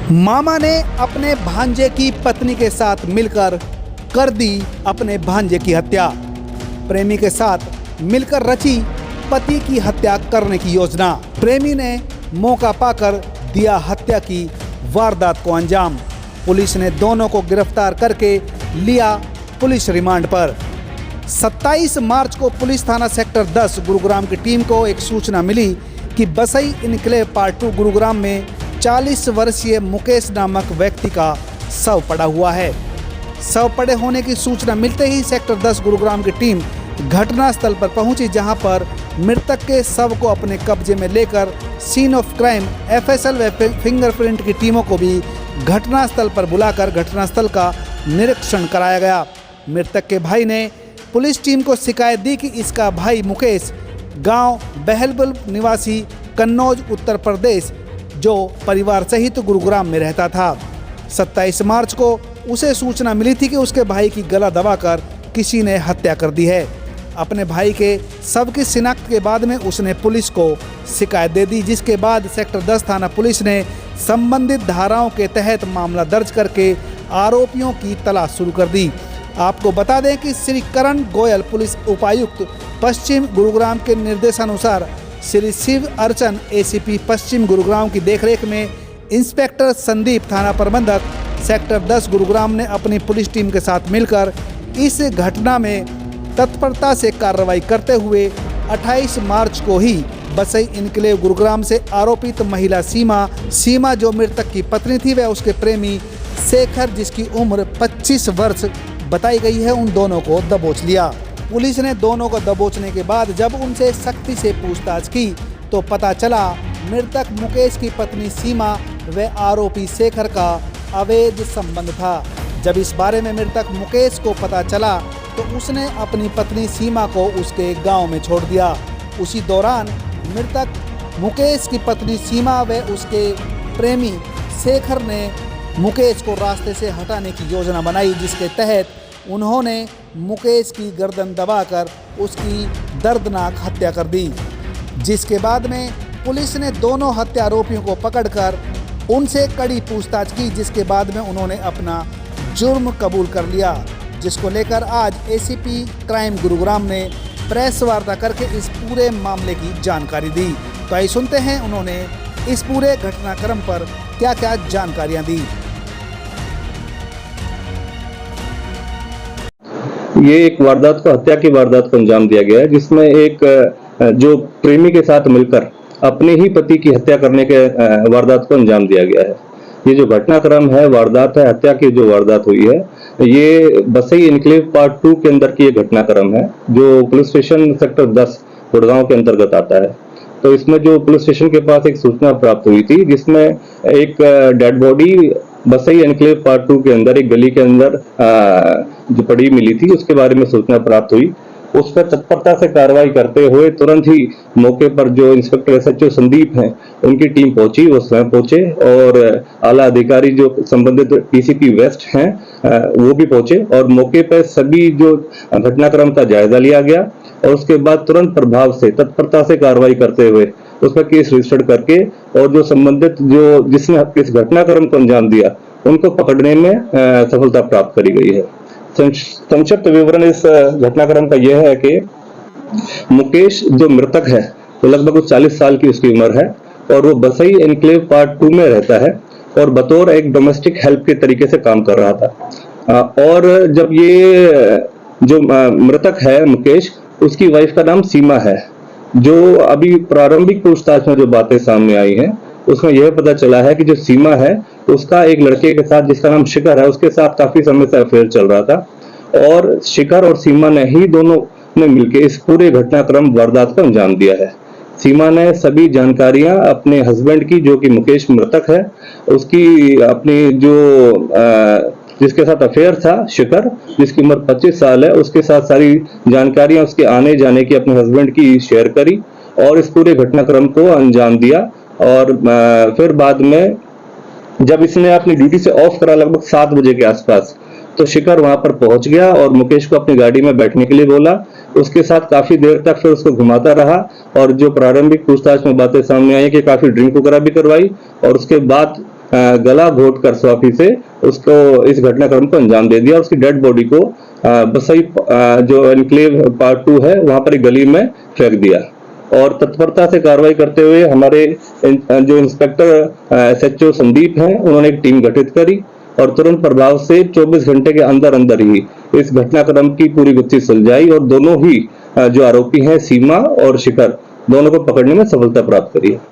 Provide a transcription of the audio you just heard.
मामा ने अपने भांजे की पत्नी के साथ मिलकर कर दी अपने भांजे की हत्या। प्रेमी के साथ मिलकर रची पति की हत्या करने की योजना। प्रेमी ने मौका पाकर दिया हत्या की वारदात को अंजाम। पुलिस ने दोनों को गिरफ्तार करके लिया पुलिस रिमांड पर। 27 मार्च को पुलिस थाना सेक्टर 10 गुरुग्राम की टीम को एक सूचना मिली कि बसई इनक्लेव पार्ट 2 गुरुग्राम में 40 वर्षीय मुकेश नामक व्यक्ति का शव पड़ा हुआ है। शव पड़े होने की सूचना मिलते ही सेक्टर 10 गुरुग्राम की टीम घटनास्थल पर पहुंची, जहां पर मृतक के शव को अपने कब्जे में लेकर सीन ऑफ क्राइम एफएसएल व फिंगरप्रिंट की टीमों को भी घटनास्थल पर बुलाकर घटनास्थल का निरीक्षण कराया गया। मृतक के भाई ने पुलिस टीम को शिकायत दी कि इसका भाई मुकेश गांव बहलबुल निवासी कन्नौज उत्तर प्रदेश जो परिवार सहित गुरुग्राम में रहता था। 27 मार्च को उसे सूचना मिली थी कि उसके भाई की गला दबाकर किसी ने हत्या कर दी है। अपने भाई के शव की शिनाख्त के बाद में उसने पुलिस को शिकायत दे दी, जिसके बाद सेक्टर 10 थाना पुलिस ने संबंधित धाराओं के तहत मामला दर्ज करके आरोपियों की तलाश शुरू कर दी। आपको बता दें कि श्री करण गोयल पुलिस उपायुक्त पश्चिम गुरुग्राम के निर्देशानुसार श्री शिव अर्चन एसीपी पश्चिम गुरुग्राम की देखरेख में इंस्पेक्टर संदीप थाना प्रबंधक सेक्टर 10 गुरुग्राम ने अपनी पुलिस टीम के साथ मिलकर इस घटना में तत्परता से कार्रवाई करते हुए 28 मार्च को ही बसई इनक्लेव गुरुग्राम से आरोपित महिला सीमा जो मृतक की पत्नी थी, वह उसके प्रेमी शेखर जिसकी उम्र 25 वर्ष बताई गई है, उन दोनों को दबोच लिया। पुलिस ने दोनों को दबोचने के बाद जब उनसे सख्ती से पूछताछ की तो पता चला मृतक मुकेश की पत्नी सीमा व आरोपी शेखर का अवैध संबंध था। जब इस बारे में मृतक मुकेश को पता चला तो उसने अपनी पत्नी सीमा को उसके गांव में छोड़ दिया। उसी दौरान मृतक मुकेश की पत्नी सीमा व उसके प्रेमी शेखर ने मुकेश को रास्ते से हटाने की योजना बनाई, जिसके तहत उन्होंने मुकेश की गर्दन दबाकर उसकी दर्दनाक हत्या कर दी। जिसके बाद में पुलिस ने दोनों हत्या आरोपियों को पकड़कर उनसे कड़ी पूछताछ की, जिसके बाद में उन्होंने अपना जुर्म कबूल कर लिया, जिसको लेकर आज एसीपी क्राइम गुरुग्राम ने प्रेस वार्ता करके इस पूरे मामले की जानकारी दी। तो आइए सुनते हैं उन्होंने इस पूरे घटनाक्रम पर क्या क्या जानकारियां दी। ये एक वारदात को हत्या की वारदात को अंजाम दिया गया है, जिसमें एक जो प्रेमी के साथ मिलकर अपने ही पति की हत्या करने के वारदात को अंजाम दिया गया है। ये जो घटनाक्रम है, वारदात है, हत्या की जो वारदात हुई है, ये बसई इनक्लेव पार्ट 2 के अंदर की ये घटनाक्रम है, जो पुलिस स्टेशन सेक्टर 10 गुड़गांव के अंतर्गत आता है। तो इसमें जो पुलिस स्टेशन के पास एक सूचना प्राप्त हुई थी, जिसमें एक डेड बॉडी बसई एनक्लेव पार्ट 2 के अंदर एक गली के अंदर जो पड़ी मिली थी, उसके बारे में सूचना प्राप्त हुई। उस पर तत्परता से कार्रवाई करते हुए तुरंत ही मौके पर जो इंस्पेक्टर एसएचओ संदीप हैं, उनकी टीम पहुंची, वो स्वयं पहुंचे और आला अधिकारी जो संबंधित पीसीपी वेस्ट हैं वो भी पहुंचे और मौके पर सभी जो घटनाक्रम का जायजा लिया गया और उसके बाद तुरंत प्रभाव से तत्परता से कार्रवाई करते हुए उस पर केस रजिस्टर्ड करके और जो संबंधित जो जिसने इस घटनाक्रम को अंजाम दिया उनको पकड़ने में सफलता प्राप्त करी गई है। संक्षिप्त विवरण इस घटनाक्रम का यह है कि मुकेश जो मृतक है वो लगभग 40 साल की उसकी उम्र है और वो बसई एनक्लेव पार्ट 2 में रहता है और बतौर एक डोमेस्टिक हेल्प के तरीके से काम कर रहा था। और जब ये जो मृतक है मुकेश, उसकी वाइफ का नाम सीमा है। जो अभी प्रारंभिक पूछताछ में जो बातें सामने आई हैं उसमें यह पता चला है कि जो सीमा है उसका एक लड़के के साथ जिसका नाम शिखर है, उसके साथ काफी समय से अफेयर चल रहा था और शिखर और सीमा ने ही दोनों ने मिलकर इस पूरे घटनाक्रम वारदात को अंजाम दिया है। सीमा ने सभी जानकारियां अपने हस्बैंड की, जो कि मुकेश मृतक है, उसकी अपनी जो जिसके साथ अफेयर था शिखर, जिसकी उम्र 25 साल है, उसके साथ सारी जानकारियां उसके आने जाने की अपने हस्बैंड की शेयर करी और इस पूरे घटनाक्रम को अंजाम दिया। और फिर बाद में जब इसने अपनी ड्यूटी से ऑफ करा लगभग 7 बजे के आसपास, तो शिखर वहां पर पहुंच गया और मुकेश को अपनी गाड़ी में बैठने के लिए बोला। उसके साथ काफी देर तक फिर उसको घुमाता रहा और जो प्रारंभिक पूछताछ में बातें सामने आई कि काफी ड्रिंक वगैरह भी करवाई और उसके बाद गला घोट कर स्वाफी से उसको इस घटनाक्रम को अंजाम दे दिया और उसकी डेड बॉडी को बसई जो एनक्लेव पार्ट 2 है वहां पर एक गली में फेंक दिया। और तत्परता से कार्रवाई करते हुए हमारे जो इंस्पेक्टर SHO संदीप हैं उन्होंने एक टीम गठित करी और तुरंत प्रभाव से 24 घंटे के अंदर अंदर ही इस घटनाक्रम की पूरी गुत्थी सुलझाई और दोनों ही जो आरोपी हैं सीमा और शिखर दोनों को पकड़ने में सफलता प्राप्त करी।